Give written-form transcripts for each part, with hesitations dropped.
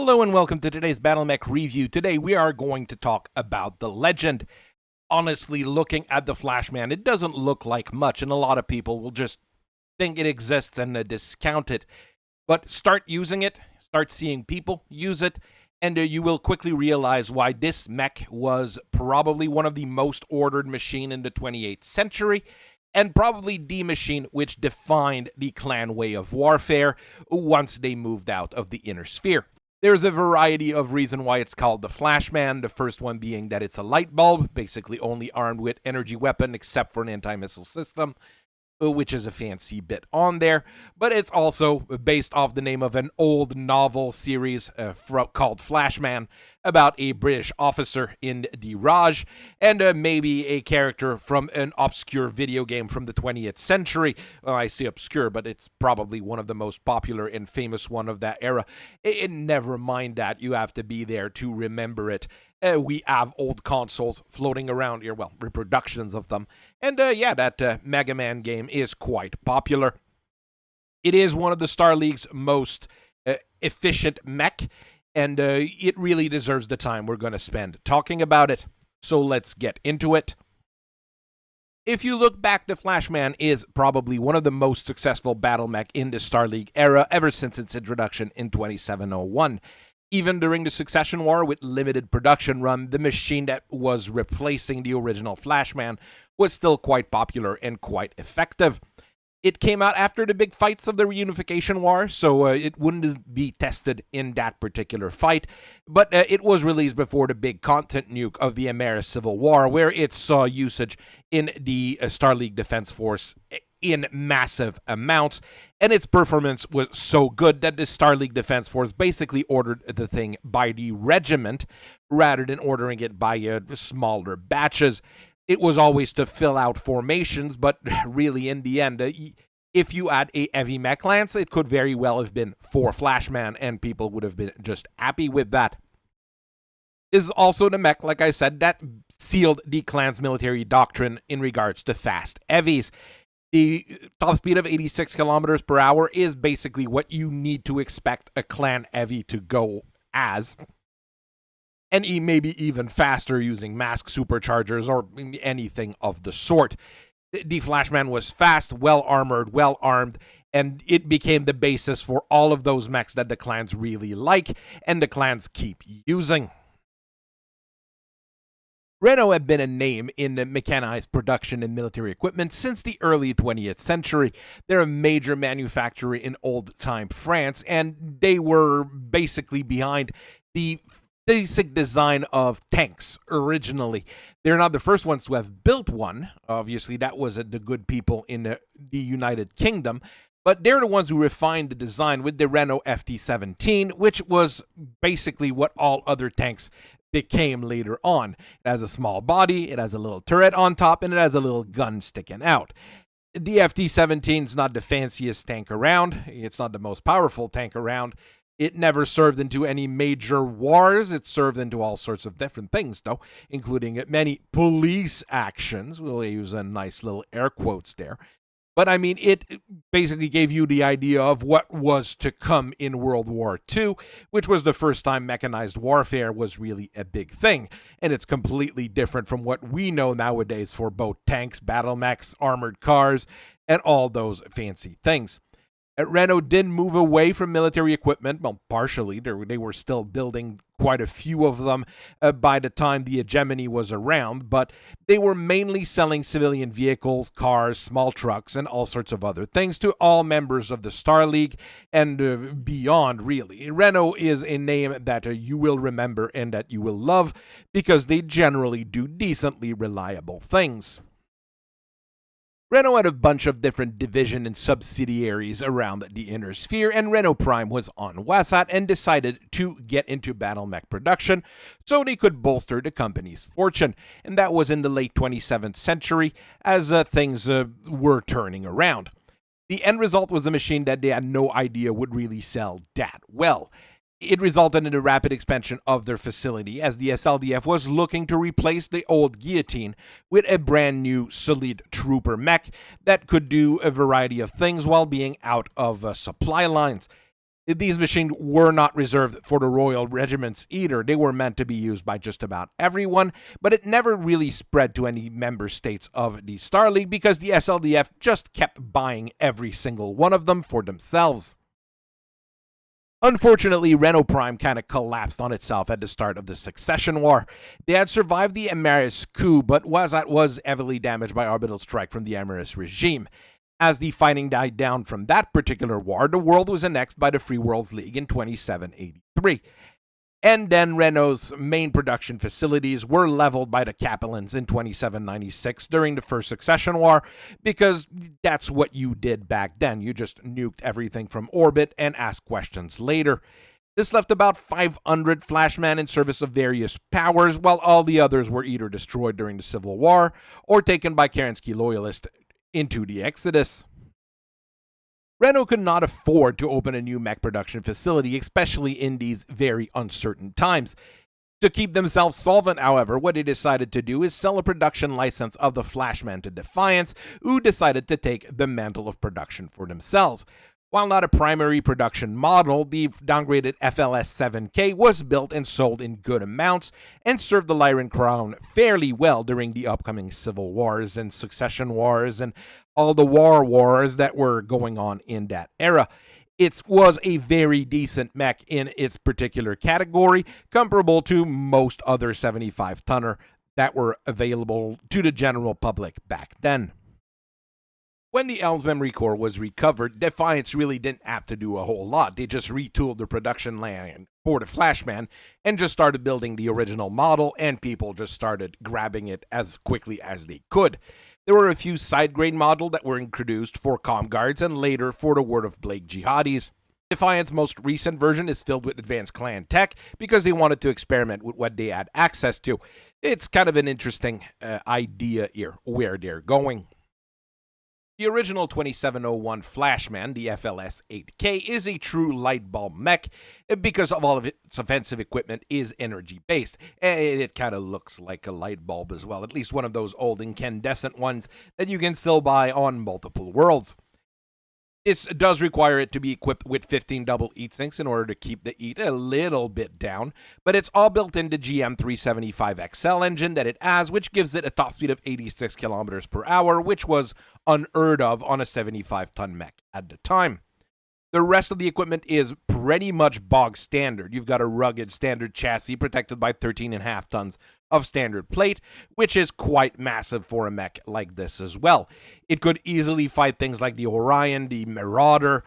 Hello and welcome to today's Battle Mech review. Today we are going to talk about the Legend. Honestly, looking at the Flashman, it doesn't look like much, and a lot of people will just think it exists and discount it. But start using it, start seeing people use it, and you will quickly realize why this mech was probably one of the most ordered machine in the 28th century, and probably the machine which defined the clan way of warfare once they moved out of the inner sphere. There's a variety of reasons why it's called the Flashman, the first one being that it's a light bulb, basically only armed with energy weapon except for an anti-missile system, which is a fancy bit on there, but it's also based off the name of an old novel series called Flashman about a British officer in the Raj, and maybe a character from an obscure video game from the 20th century. Well, I say obscure, but it's probably one of the most popular and famous one of that era. Never mind that, you have to be there to remember it. We have old consoles floating around here, well, reproductions of them. And yeah, that Mega Man game is quite popular. It is one of the Star League's most efficient mech, and it really deserves the time we're going to spend talking about it. So let's get into it. If you look back, the Flashman is probably one of the most successful battle mech in the Star League era ever since its introduction in 2701. Even during the Succession War with limited production run, the machine that was replacing the original Flashman was still quite popular and quite effective. It came out after the big fights of the Reunification War, so it wouldn't be tested in that particular fight, but it was released before the big content nuke of the American Civil War, where it saw usage in the Star League Defense Force in massive amounts, and its performance was so good that the Star League Defense Force basically ordered the thing by the regiment rather than ordering it by smaller batches. It was always to fill out formations, but really in the end, if you add a heavy mech lance, it could very well have been 4 Flashman, and people would have been just happy with that. This is also the mech, like I said, that sealed the clan's military doctrine in regards to fast heavies. The top speed of 86 kilometers per hour is basically what you need to expect a clan heavy to go as. And maybe even faster using mask superchargers or anything of the sort. The Flashman was fast, well-armored, well-armed, and it became the basis for all of those mechs that the clans really like and the clans keep using. Renault had been a name in mechanized production and military equipment since the early 20th century. They're a major manufacturer in old-time France, and they were basically behind the basic design of tanks originally. They're not the first ones to have built one. Obviously, that was the good people in the United Kingdom. But they're the ones who refined the design with the Renault FT-17, which was basically what all other tanks became later on. It has a small body, it has a little turret on top, and it has a little gun sticking out. The FT-17 is not the fanciest tank around. It's not the most powerful tank around. It never served into any major wars. It served into all sorts of different things, though, including many police actions. We'll use a nice little air quotes there. But, I mean, it basically gave you the idea of what was to come in World War II, which was the first time mechanized warfare was really a big thing. And it's completely different from what we know nowadays for both tanks, battle mechs, armored cars, and all those fancy things. Renault did move away from military equipment, well, partially. They were still building quite a few of them by the time the hegemony was around, but they were mainly selling civilian vehicles, cars, small trucks, and all sorts of other things to all members of the Star League and beyond, really. Renault is a name that you will remember and that you will love because they generally do decently reliable things. Renault had a bunch of different division and subsidiaries around the inner sphere, and Renault Prime was on Wasat and decided to get into battle mech production so they could bolster the company's fortune. And that was in the late 27th century as things were turning around. The end result was a machine that they had no idea would really sell that well. It resulted in a rapid expansion of their facility as the SLDF was looking to replace the old guillotine with a brand new solid trooper mech that could do a variety of things while being out of supply lines. These machines were not reserved for the royal regiments either. They were meant to be used by just about everyone, but it never really spread to any member states of the Star League because the SLDF just kept buying every single one of them for themselves. Unfortunately, Renault Prime kind of collapsed on itself at the start of the Succession War. They had survived the Emeritus coup, but was heavily damaged by orbital strike from the Emeritus regime. As the fighting died down from that particular war, the world was annexed by the Free Worlds League in 2783. And then Renault's main production facilities were leveled by the Capellans in 2796 during the First Succession War, because that's what you did back then. You just nuked everything from orbit and asked questions later. This left about 500 Flashman in service of various powers, while all the others were either destroyed during the Civil War or taken by Kerensky loyalists into the Exodus. Renault could not afford to open a new mech production facility, especially in these very uncertain times. To keep themselves solvent, however, what they decided to do is sell a production license of the Flashman to Defiance, who decided to take the mantle of production for themselves. While not a primary production model, the downgraded FLS-7K was built and sold in good amounts and served the Lyran Crown fairly well during the upcoming civil wars and succession wars and all the wars that were going on in that era. It was a very decent mech in its particular category, comparable to most other 75-tonner that were available to the general public back then. When the Helm Memory Core was recovered, Defiance really didn't have to do a whole lot. They just retooled the production line for the Flashman and just started building the original model, and people just started grabbing it as quickly as they could. There were a few side-grade models that were introduced for comm guards and later for the Word of Blake jihadis. Defiance's most recent version is filled with advanced clan tech because they wanted to experiment with what they had access to. It's kind of an interesting idea here where they're going. The original 2701 Flashman, the FLS-8K, is a true light bulb mech because of all of its offensive equipment is energy-based, and it kind of looks like a light bulb as well, at least one of those old incandescent ones that you can still buy on multiple worlds. This does require it to be equipped with 15 double heat sinks in order to keep the heat a little bit down, but it's all built into GM375XL engine that it has, which gives it a top speed of 86 kilometers per hour, which was unheard of on a 75-ton mech at the time. The rest of the equipment is pretty much bog standard. You've got a rugged standard chassis protected by 13.5 tons of standard plate, which is quite massive for a mech like this as well. It could easily fight things like the Orion, the Marauder,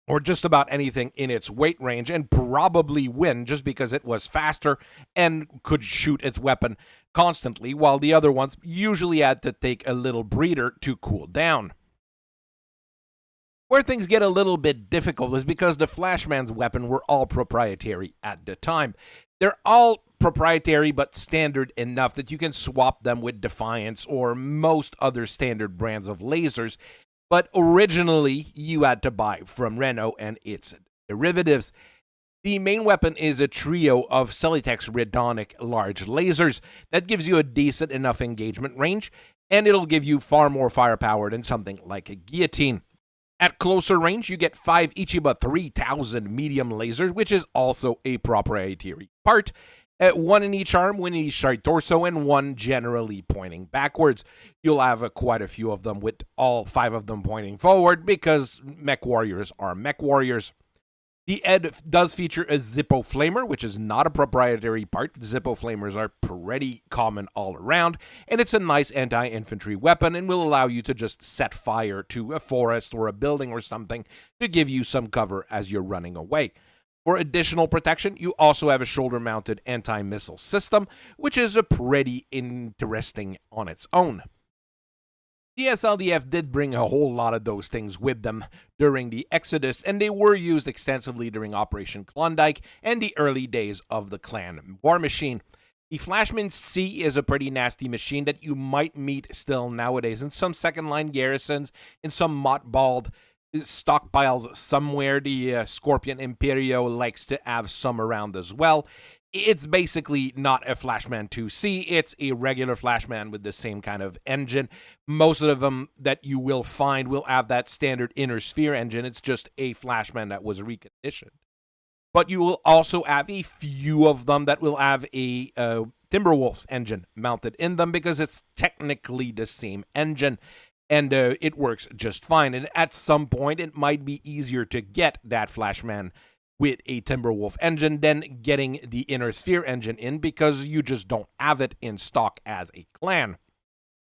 or just about anything in its weight range, and probably win just because it was faster and could shoot its weapon constantly, while the other ones usually had to take a little breather to cool down. Where things get a little bit difficult is because the Flashman's weapon were all proprietary at the time. They're all proprietary but standard enough that you can swap them with Defiance or most other standard brands of lasers, but originally you had to buy from Renault and its derivatives. The main weapon is a trio of Celetech's Redonic large lasers that gives you a decent enough engagement range, and it'll give you far more firepower than something like a guillotine. At closer range, you get 5 Ichiba 3000 medium lasers, which is also a proprietary part. 1 in each arm, 1 in each side torso, and 1 generally pointing backwards. You'll have quite a few of them with all 5 of them pointing forward because Mechwarriors are Mechwarriors. The ED does feature a Zippo Flamer, which is not a proprietary part. Zippo Flamers are pretty common all around, and it's a nice anti-infantry weapon and will allow you to just set fire to a forest or a building or something to give you some cover as you're running away. For additional protection, you also have a shoulder-mounted anti-missile system, which is pretty interesting on its own. The SLDF did bring a whole lot of those things with them during the Exodus, and they were used extensively during Operation Klondike and the early days of the Clan War Machine. The Flashman C is a pretty nasty machine that you might meet still nowadays in some second-line garrisons, in some mothballed stockpiles somewhere. The Scorpion Imperio likes to have some around as well. It's basically not a Flashman 2C, it's a regular Flashman with the same kind of engine. Most of them that you will find will have that standard inner sphere engine. It's just a Flashman that was reconditioned. But you will also have a few of them that will have a Timberwolves engine mounted in them because it's technically the same engine, and it works just fine. And at some point, it might be easier to get that Flashman with a Timberwolf engine than getting the Inner Sphere engine in because you just don't have it in stock as a clan.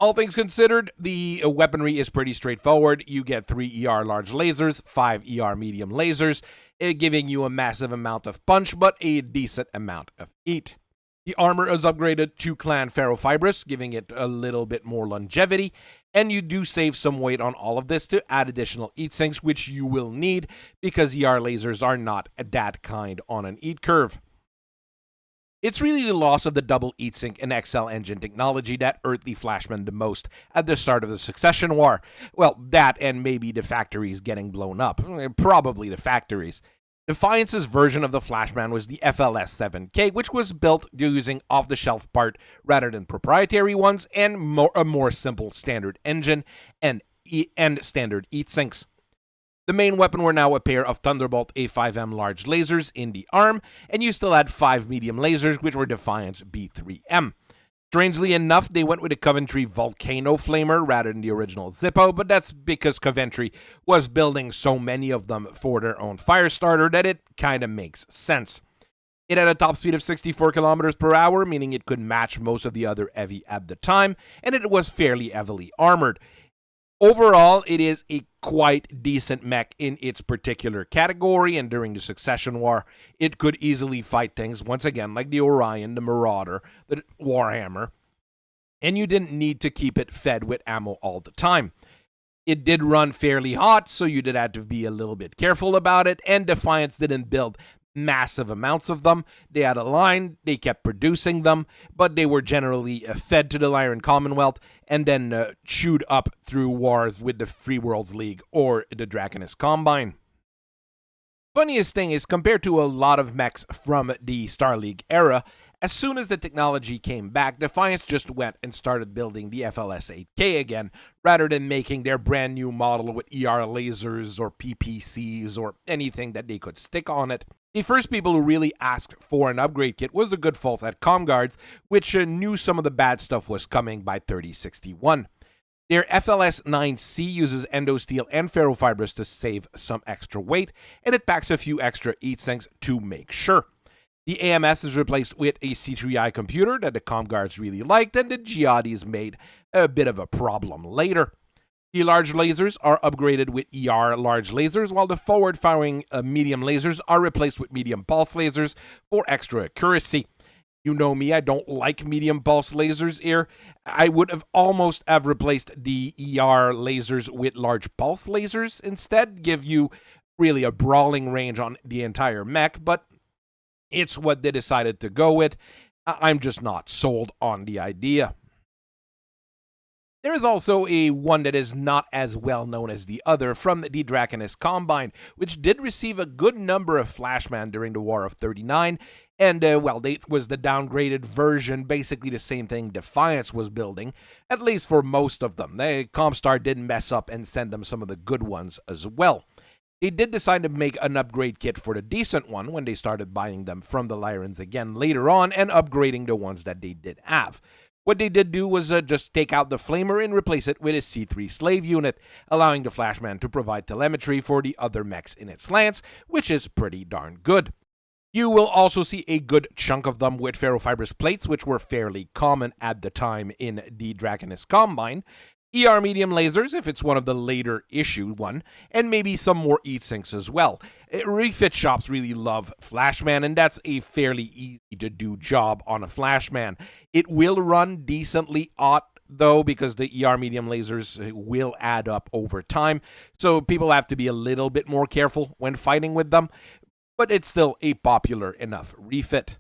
All things considered, the weaponry is pretty straightforward. You get 3 ER large lasers, 5 ER medium lasers, giving you a massive amount of punch, but a decent amount of heat. The armor is upgraded to clan ferrofibrous, giving it a little bit more longevity, and you do save some weight on all of this to add additional heat sinks, which you will need because ER lasers are not that kind on an heat curve. It's really the loss of the double heatsink and XL engine technology that hurt the Flashman the most at the start of the Succession War. Well, that and maybe the factories getting blown up. Probably the factories. Defiance's version of the Flashman was the FLS-7K, which was built using off-the-shelf part rather than proprietary ones, and a more simple standard engine and standard heatsinks. The main weapon were now a pair of Thunderbolt A5M large lasers in the arm, and you still had 5 medium lasers, which were Defiance B3M. Strangely enough, they went with a Coventry Volcano Flamer rather than the original Zippo, but that's because Coventry was building so many of them for their own fire starter that it kinda makes sense. It had a top speed of 64 kilometers per hour, meaning it could match most of the other heavy at the time, and it was fairly heavily armored. Overall, it is a quite decent mech in its particular category, and during the Succession War, it could easily fight things, once again, like the Orion, the Marauder, the Warhammer, and you didn't need to keep it fed with ammo all the time. It did run fairly hot, so you did have to be a little bit careful about it, and Defiance didn't build massive amounts of them. They had a line, they kept producing them, but they were generally fed to the Lyran Commonwealth and then chewed up through wars with the Free Worlds League or the Draconis Combine. Funniest thing is, compared to a lot of mechs from the Star League era, as soon as the technology came back, Defiance just went and started building the FLS-8K again, rather than making their brand new model with ER lasers or PPCs or anything that they could stick on it. The first people who really asked for an upgrade kit was the good folks at ComGuards, which knew some of the bad stuff was coming by 3061. Their FLS-9C uses endosteel and ferrofibrous to save some extra weight, and it packs a few extra heatsinks to make sure. The AMS is replaced with a C3I computer that the ComGuards really liked, and the Giadis made a bit of a problem later. The large lasers are upgraded with ER large lasers, while the forward-firing medium lasers are replaced with medium pulse lasers for extra accuracy. You know me, I don't like medium pulse lasers here. I would have almost have replaced the ER lasers with large pulse lasers instead, give you really a brawling range on the entire mech, but it's what they decided to go with. I'm just not sold on the idea. There is also a one that is not as well known as the other from the Draconis Combine, which did receive a good number of Flashman during the War of 39, and well, it was the downgraded version, basically the same thing Defiance was building, at least for most of them. Comstar did mess up and send them some of the good ones as well. They did decide to make an upgrade kit for the decent one when they started buying them from the Lyrans again later on and upgrading the ones that they did have. What they did do was just take out the Flamer and replace it with a C3 slave unit, allowing the Flashman to provide telemetry for the other mechs in its lance, which is pretty darn good. You will also see a good chunk of them with ferrofibrous plates, which were fairly common at the time in the Draconis Combine, ER medium lasers, if it's one of the later issue one, and maybe some more heatsinks as well. Refit shops really love Flashman, and that's a fairly easy to do job on a Flashman. It will run decently hot, though, because the ER medium lasers will add up over time, so people have to be a little bit more careful when fighting with them, but it's still a popular enough refit.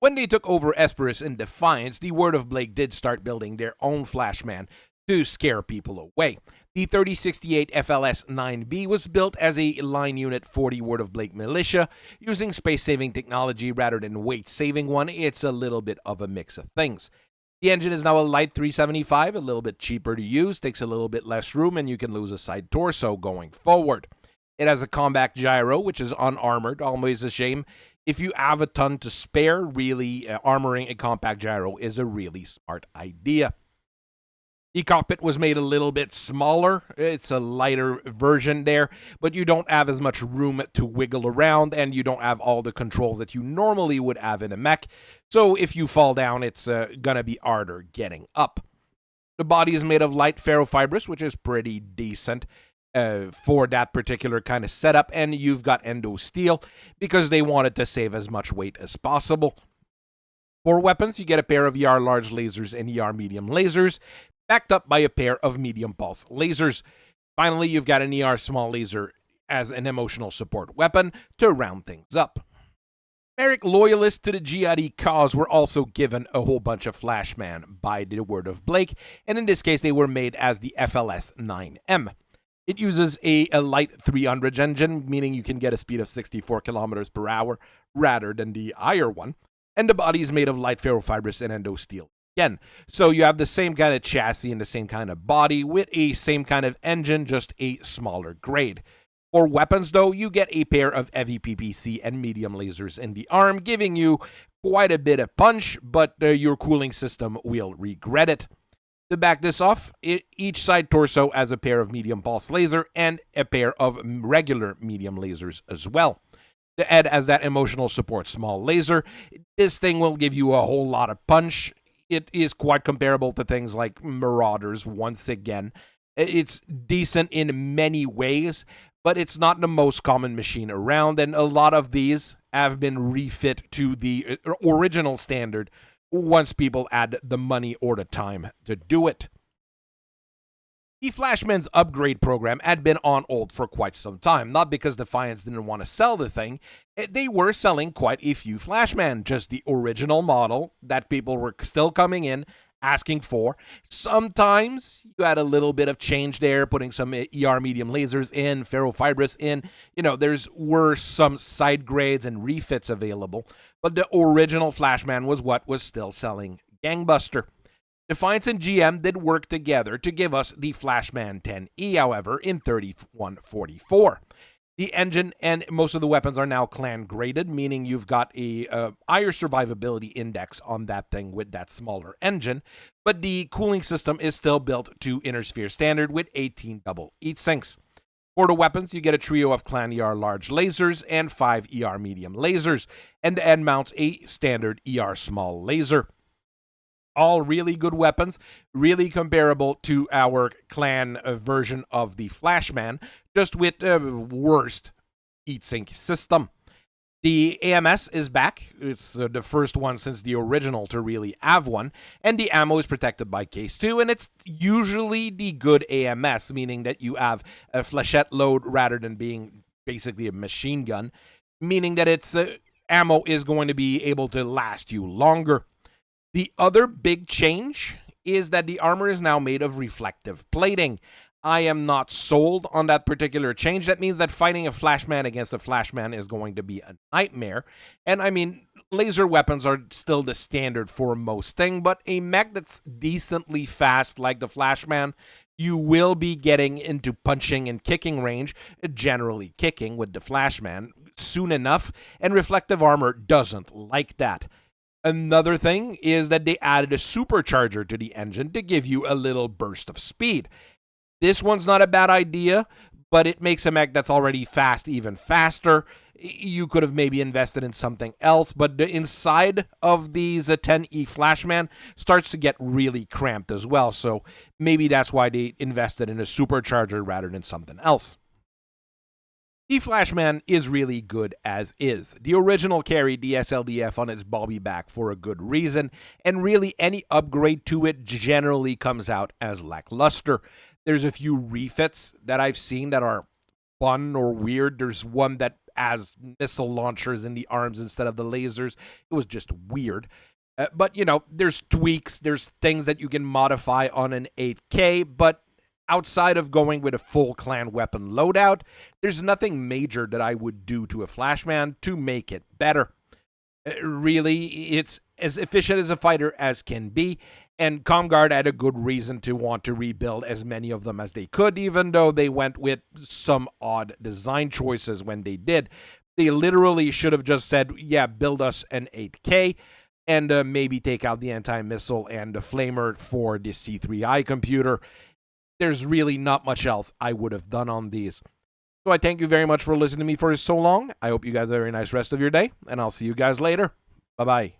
When they took over Esperus in Defiance, the Word of Blake did start building their own Flashman to scare people away. The 3068 FLS-9B was built as a line unit for the Word of Blake militia, using space-saving technology rather than weight-saving one. It's a little bit of a mix of things. The engine is now a light 375, a little bit cheaper to use, takes a little bit less room, and you can lose a side torso going forward. It has a combat gyro, which is unarmored, always a shame. If you have a ton to spare, really armoring a compact gyro is a really smart idea. The cockpit was made a little bit smaller. It's a lighter version there, but you don't have as much room to wiggle around, and you don't have all the controls that you normally would have in a mech. So if you fall down, it's gonna be harder getting up. The body is made of light ferrofibrous, which is pretty decent for that particular kind of setup, and you've got endo steel because they wanted to save as much weight as possible. For weapons, you get a pair of ER large lasers and ER medium lasers, backed up by a pair of medium pulse lasers. Finally, you've got an ER small laser as an emotional support weapon to round things up. Merrick loyalists to the GRE cause were also given a whole bunch of Flashman by the Word of Blake, and in this case they were made as the FLS-9M. It uses a light 300 engine, meaning you can get a speed of 64 kilometers per hour rather than the higher one, and the body is made of light ferrofibrous and endo steel. Again, so you have the same kind of chassis and the same kind of body with a same kind of engine, just a smaller grade. For weapons, though, you get a pair of heavy PPC and medium lasers in the arm, giving you quite a bit of punch, but your cooling system will regret it. To back this off, each side torso has a pair of medium pulse laser and a pair of regular medium lasers as well. The head has that emotional support small laser. This thing will give you a whole lot of punch. It is quite comparable to things like Marauders once again. It's decent in many ways, but it's not the most common machine around, and a lot of these have been refit to the original standard once people add the money or the time to do it. The Flashman's upgrade program had been on hold for quite some time, not because Defiance didn't want to sell the thing. They were selling quite a few Flashman, just the original model that people were still coming in asking for. Sometimes you had a little bit of change there, putting some ER medium lasers in, ferrofibrous in. You know, were some side grades and refits available, but the original Flashman was what was still selling gangbuster. Defiance and GM did work together to give us the Flashman 10E, however, in 3144. The engine and most of the weapons are now clan graded, meaning you've got a higher survivability index on that thing with that smaller engine, but the cooling system is still built to Inner Sphere standard with 18 double heat sinks. For the weapons, you get a trio of clan ER large lasers and 5 ER medium lasers, and the end mounts a standard ER small laser. All really good weapons, really comparable to our clan version of the Flashman, just with a worst heatsink system. The AMS is back. It's the first one since the original to really have one, and the ammo is protected by case 2, and it's usually the good AMS, meaning that you have a flechette load rather than being basically a machine gun, meaning that its ammo is going to be able to last you longer. The other big change is that the armor is now made of reflective plating. I am not sold on that particular change. That means that fighting a Flashman against a Flashman is going to be a nightmare. And I mean, laser weapons are still the standard for most things, but a mech that's decently fast like the Flashman, you will be getting into punching and kicking range, generally kicking with the Flashman, soon enough, and reflective armor doesn't like that. Another thing is that they added a supercharger to the engine to give you a little burst of speed. This one's not a bad idea, but it makes a mech that's already fast even faster. You could have maybe invested in something else, but the inside of these 10E Flashman starts to get really cramped as well, so maybe that's why they invested in a supercharger rather than something else. The Flashman is really good as is. The original carried the SLDF on its bobby back for a good reason, and really any upgrade to it generally comes out as lackluster. There's a few refits that I've seen that are fun or weird. There's one that has missile launchers in the arms instead of the lasers. It was just weird. But, you know, there's tweaks, there's things that you can modify on an 8K, but outside of going with a full clan weapon loadout, there's nothing major that I would do to a Flashman to make it better. Really, it's as efficient as a fighter as can be, and Comguard had a good reason to want to rebuild as many of them as they could, even though they went with some odd design choices when they did. They literally should have just said, yeah, build us an 8K, and maybe take out the anti-missile and the flamer for the C3I computer. There's really not much else I would have done on these. So I thank you very much for listening to me for so long. I hope you guys have a very nice rest of your day, and I'll see you guys later. Bye-bye.